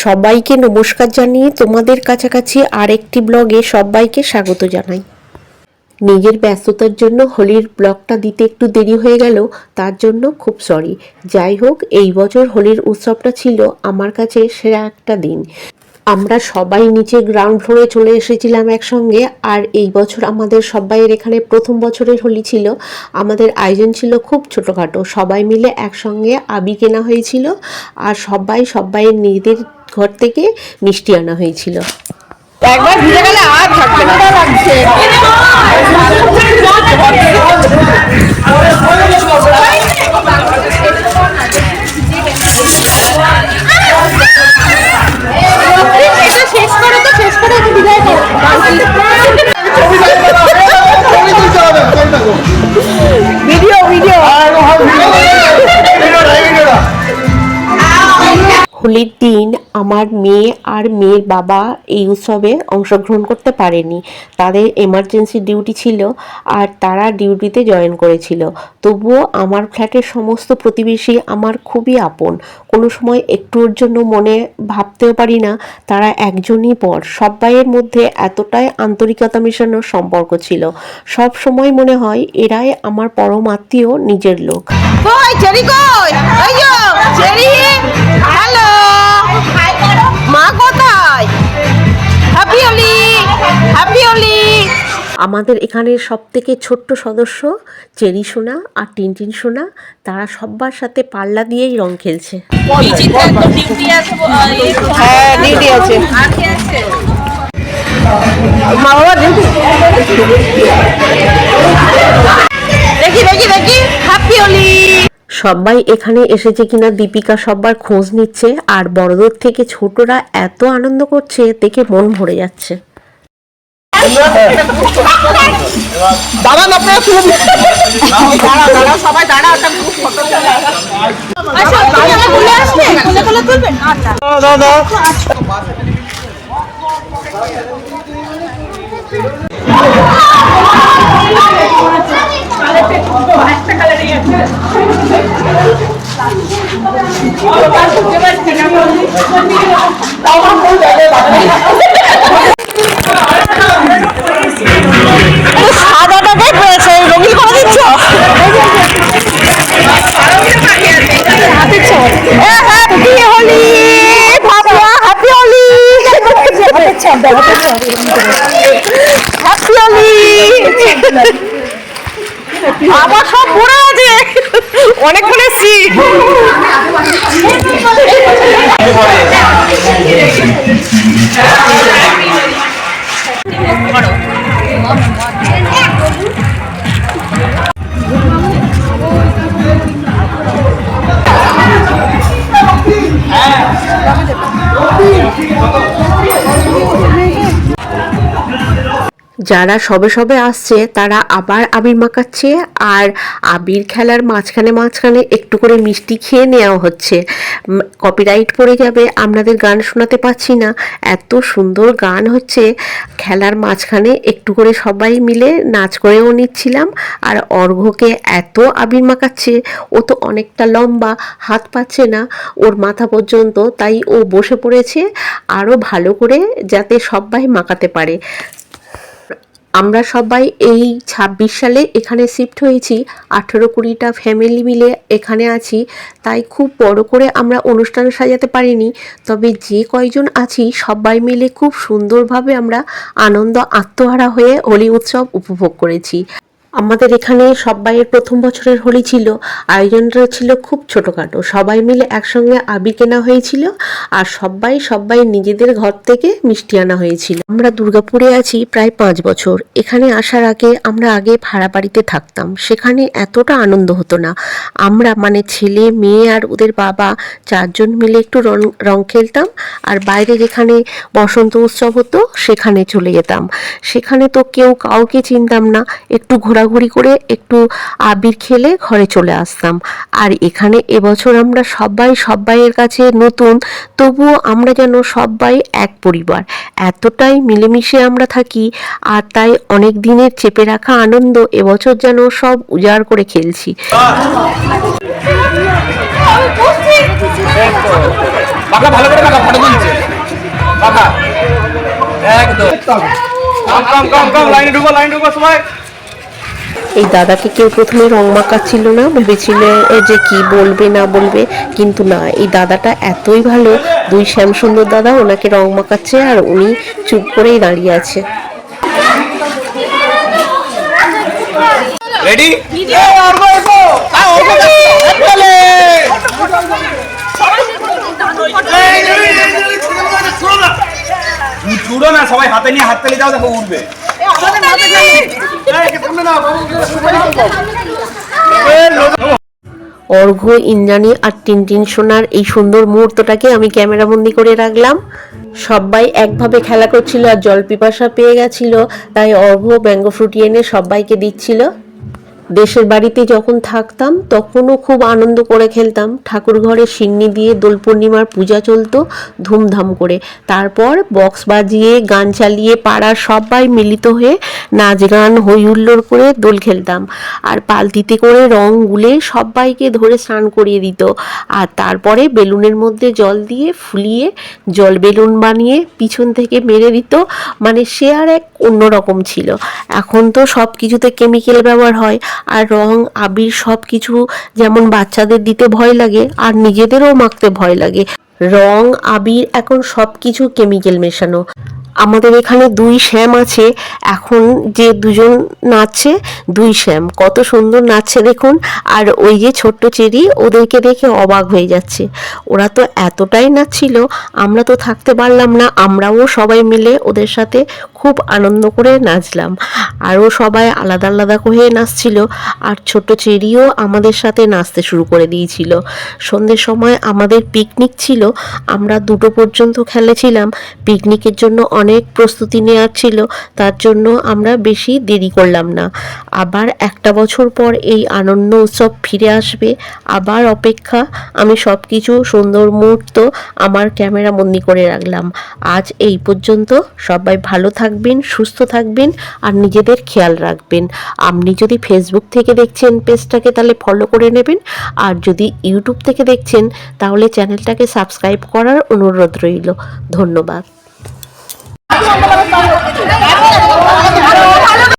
সবাইকে নমস্কার জানিয়ে তোমাদের কাছাকাছি আরেকটি ব্লগে সবাইকে স্বাগত জানাই। নিজের ব্যস্ততার জন্য হোলির ব্লগটা দিতে একটু দেরি হয়ে গেল, তার জন্য খুব সরি। যাই হোক, এই বছর হোলির উৎসবটা ছিল আমার কাছে সেরা একটা দিন। আমরা সবাই নিচে গ্রাউন্ড ফ্লোরে চলে এসেছিলাম একসঙ্গে। আর এই বছর আমাদের সবাইয়ের এখানে প্রথম বছরের হোলি ছিল। আমাদের আয়োজন ছিল খুব ছোটোখাটো, সবাই মিলে একসঙ্গে আবি কেনা হয়েছিল আর সবাইয়ের নিজেদের ঘর থেকে মিষ্টি আনা হয়েছিল। একবার ভিজে গেলে আর থাকবে না লাগছে। শেষ করে বিদায় করো। ভিডিও হোলির দিন আমার মেয়ে আর মেয়ের বাবা এই উৎসবে অংশগ্রহণ করতে পারেনি, তাদের এমার্জেন্সি ডিউটি ছিল আর তারা ডিউটিতে জয়েন করেছিল। তবুও আমার ফ্ল্যাটের সমস্ত প্রতিবেশী আমার খুবই আপন, কোনো সময় একটুর জন্য মনে ভাবতেও পারি না তারা একজনই পর। সবাইয়ের মধ্যে এতটাই আন্তরিকতা মেশানোর সম্পর্ক ছিল, সব সময় মনে হয় এরাই আমার পরম আত্মীয়, নিজের লোক। মা কোথায়? Happy Holi, happy Holi. আমাদের এখানে সব থেকে ছোট্ট সদস্য চেরি সোনা আর টিনটিন সোনা, তারা সবার সাথে পাল্লা দিয়েই রং খেলছে। হ্যাঁ, ডিউটি আছে। মা বাবা ডিউটি। দেখি হ্যাপি হোলি। সবাই এখানে এসেছে কিনা দীপিকা সবার খোঁজ নিচ্ছে, আর বড়দের থেকে ছোটরা এত আনন্দ করছে দেখে মন ভরে যাচ্ছে। দাঁড়ান আপনারা, খুব দাঁড়া সবাই দাঁড়া। সাদাটাকে রঙিন করে দিচ্ছ। হ্যাপি হোলি ভাবনা, হ্যাপি হোলি, হ্যাপি হোলি। আবার সব পড়ে আছে, অনেকক্ষণ এসছি। যারা সবে সবে আসছে তারা আবার আবির মাখাচ্ছে, আর আবির খেলার মাঝখানে একটু করে মিষ্টি খেয়ে নেওয়া হচ্ছে। কপিরাইট পড়ে যাবে, আপনাদের গান শোনাতে পাচ্ছি না, এত সুন্দর গান হচ্ছে। খেলার মাঝখানে একটু করে সবাই মিলে নাচ করেও নিচ্ছিলাম। আর অর্ঘ্যকে এত আবির মাখাচ্ছে, ও তো অনেকটা লম্বা, হাত পাচ্ছে না ওর মাথা পর্যন্ত, তাই ও বসে পড়েছে আরও ভালো করে যাতে সবাই মাখাতে পারে। আমরা সবাই এই 26 সালে এখানে শিফট হয়েছি, 18-20টা ফ্যামিলি মিলে এখানে আছি, তাই খুব বড় করে আমরা অনুষ্ঠান সাজাতে পারিনি। তবে যে কয়জন আছি সবাই মিলে খুব সুন্দরভাবে আমরা আনন্দ আত্মহারা হয়ে হোলি উৎসব উপভোগ করেছি। আমাদের এখানে সবাইয়ের প্রথম বছরের হোলি ছিল, আয়োজনটা ছিল খুব ছোটোখাটো, সবাই মিলে একসঙ্গে আবির কেনা হয়েছিল আর সবাই নিজেদের ঘর থেকে মিষ্টি আনা হয়েছিল। আমরা দুর্গাপুরে আছি প্রায় 5 বছর। এখানে আসার আগে আমরা ভাড়া বাড়িতে থাকতাম, সেখানে এতটা আনন্দ হতো না। আমরা মানে ছেলে মেয়ে আর ওদের বাবা 4 জন মিলে একটু রং খেলতাম, আর বাইরে যেখানে বসন্ত উৎসব হতো সেখানে চলে যেতাম। সেখানে তো কেউ কাউকে চিনতাম না, একটু ঘোরাঘুরি করে একটু আবির খেলে ঘরে চলে আসতাম। আর এখানে এবছর আমরা সবাইয়ের কাছে নতুন, তবুও আমরা যেন সবাই এক পরিবার, এতটাই মিলেমিশে আমরা থাকি। আর তাই অনেক দিনের চেপে রাখা আনন্দ এবছর যেন সব উজাড় করে খেলছি। ভালো করে ফটো তুলছে। একদম কম লাইনে ঢুকো সবাই। এই দাদাকে কেউ প্রথমে রং মাখাচ্ছিল না, ভেবেছিল যে কি বলবে না বলবে, কিন্তু না, এই দাদাটা এতই ভালো, দুই শ্যামসুন্দর দাদা ওনাকে রং মাখাচ্ছে আর উনি চুপ করেই দাঁড়িয়ে আছে। রেডি ছুড়ো না, সবাই হাতে নিয়ে হাত তালি দাও, দেখো উঠবে। অর্ঘ্য, ইন্দ্রাণী আর টিনটিন সোনার এই সুন্দর মুহূর্তটাকে আমি ক্যামেরাবন্দি করে রাখলাম। সবাই একভাবে খেলা করছিল আর জল পিপাসা পেয়ে গেছিল, তাই অর্ঘ্য ম্যাঙ্গো ফ্রুটি এনে সবাইকে দিচ্ছিল। দেশের বাড়িতে যখন থাকতাম তখনও খুব আনন্দ করে খেলতাম। ঠাকুর ঘরে সিন্নি দিয়ে দোল পূর্ণিমার পূজা চলতো ধুমধাম করে, তারপর বক্স বাজিয়ে গান চালিয়ে পাড়ার সবাই মিলিত হয়ে নাচ গান হই হুল্লোড় করে দোল খেলতাম। আর বালতিতে করে রং গুলে সবাইকে ধরে স্নান করিয়ে দিত, আর তারপরে বেলুনের মধ্যে জল দিয়ে ফুলিয়ে জল বেলুন বানিয়ে পিছন থেকে মেরে দিত। মানে সে আর এক অন্যরকম ছিল। এখন তো সব কিছুতে কেমিক্যাল ব্যবহার হয়, আর রং আবির সব কিছু যেমন বাচ্চাদের দিতে ভয় লাগে আর নিজেদেরও মাখতে ভয় লাগে। রং আবির এখন সব কিছু কেমিক্যাল মেশানো। আমাদের এখানে দুই শ্যাম আছে, এখন যে দুজন নাচছে দুই শ্যাম, কত সুন্দর নাচছে দেখুন। আর ওই যে ছোট্ট চেরি, ওদেরকে দেখে অবাক হয়ে যাচ্ছে। ওরা তো এতটাই নাচছিল, আমরা তো থাকতে পারলাম না, আমরাও সবাই মিলে ওদের সাথে খুব আনন্দ করে নাচলাম। আরও সবাই আলাদা আলাদা হয়ে নাচছিল, আর ছোট্ট চেরিও আমাদের সাথে নাচতে শুরু করে দিয়েছিল। সন্ধ্যের সময় আমাদের পিকনিক ছিল, আমরা 2টো পর্যন্ত খেলেছিলাম। পিকনিকের জন্য অনেক প্রস্তুতি নেওয়ার ছিল, তার জন্য আমরা বেশি দেরি করলাম না। আবার একটা বছর পর এই আনন্দ উৎসব ফিরে আসবে, আবার অপেক্ষা। আমি সব কিছু সুন্দর মুহূর্ত আমার ক্যামেরা বন্দি করে রাখলাম। আজ এই পর্যন্ত। সবাই ভালো থাকবেন, সুস্থ থাকবেন আর নিজেদের খেয়াল রাখবেন। আপনি যদি ফেসবুক থেকে দেখছেন পেজটাকে, তাহলে ফলো করে নেবেন, আর যদি ইউটিউব থেকে দেখছেন তাহলে চ্যানেলটাকে সাবস্ক্রাইব করার অনুরোধ রইল। ধন্যবাদ।